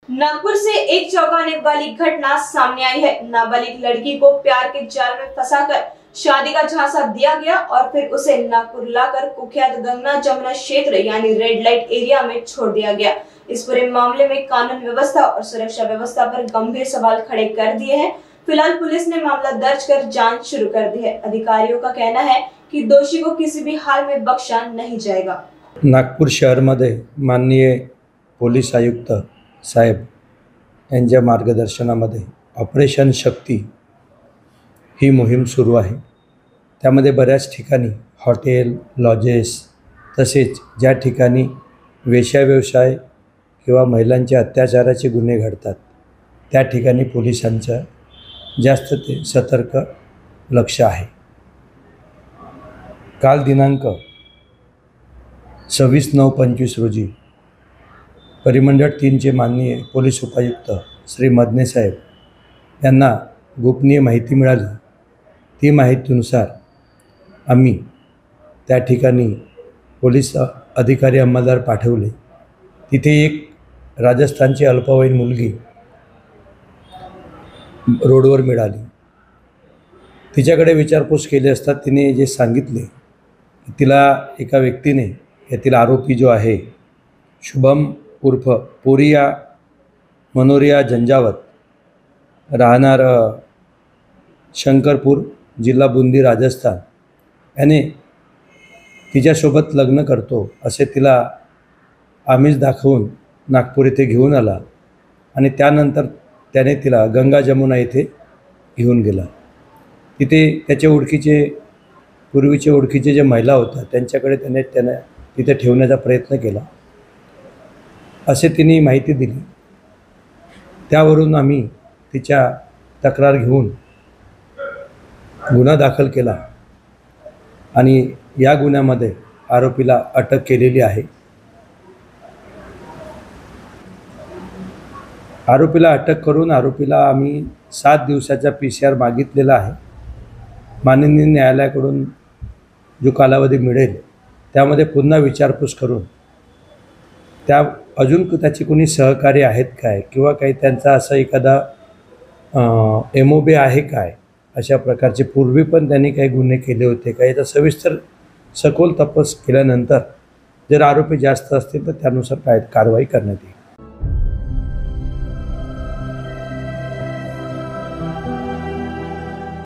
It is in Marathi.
नागपुर से एक चौंकाने वाली घटना सामने आई है। नाबालिग लड़की को प्यार के जाल में फंसाकर शादी का झांसा दिया गया और फिर उसे नागपुर लाकर कुख्यात गंगा जमुना क्षेत्र यानी रेड लाइट एरिया में छोड़ दिया गया। इस पूरे मामले में कानून व्यवस्था और सुरक्षा व्यवस्था पर गंभीर सवाल खड़े कर दिए हैं। फिलहाल पुलिस ने मामला दर्ज कर जांच शुरू कर दी है। अधिकारियों का कहना है कि दोषी को किसी भी हाल में बख्शा नहीं जाएगा। नागपूर शहरामध्ये माननीय पोलीस आयुक्त साहेब यांच्या मार्गदर्शनामध्ये ऑपरेशन शक्ती ही मोहीम सुरू आहे। त्यामध्ये बऱ्याच ठिकाणी हॉटेल, लॉजेस तसेच ज्या ठिकाणी वेश्याव्यवसाय किंवा महिलांच्या अत्याचाराचे गुन्हे घडतात त्या ठिकाणी पोलिसांचं जास्त ते सतर्क लक्ष आहे। काल दिनांक 26/9/25 रोजी परिमंडळ 3 चे माननीय पोलीस उपायुक्त श्री मदने साहेब यांना गोपनीय माहिती मिळाली। ती माहितीनुसार आम्ही त्या ठिकाणी पोलीस अधिकारी अंमलदार पाठवले। तिथे एक राजस्थानची अल्पवयीन मुलगी रोडवर मिळाली। तिच्याकडे विचारपूस केली असता तिने जे सांगितले की तिला एका व्यक्तीने यातील आरोपी जो आहे शुभम उर्फ पोरिया मनोरिया झंझावत राहणार शंकरपूर जिल्हा बुंदी राजस्थान याने तिच्यासोबत लग्न करतो असे तिला आमिष दाखवून नागपूर येथे घेऊन आला आणि त्यानंतर त्याने तिला गंगा जमुना येथे घेऊन गेला। तिथे त्याच्या पूर्वीचे ओळखीचे जे महिला होत्या त्यांच्याकडे त्याने तिथे ठेवण्याचा प्रयत्न केला असे तिने माहिती दिली। त्यावरून आम्ही तिच्या तक्रार घेऊन गुन्हा दाखल केला आणि या गुन्ह्यामध्ये आरोपीला अटक केलेली आहे। आरोपीला अटक करून आरोपीला आम्ही 7 दिवसाचा PCR मागितलेला आहे। माननीय न्यायालयाकडून जो कालावधी मिळेल त्यामध्ये पुन्हा विचारपूस करून त्या अजून त्याची कोणी सहकारी आहेत काय किंवा काही त्यांचा असा एखादा MOB आहे काय, अशा प्रकारचे पूर्वी पण त्यांनी काही गुन्हे केले होते का, याचा सविस्तर सखोल तपास केल्यानंतर जर आरोपी जास्त असतील तर त्यानुसार कारवाई करण्यात येईल।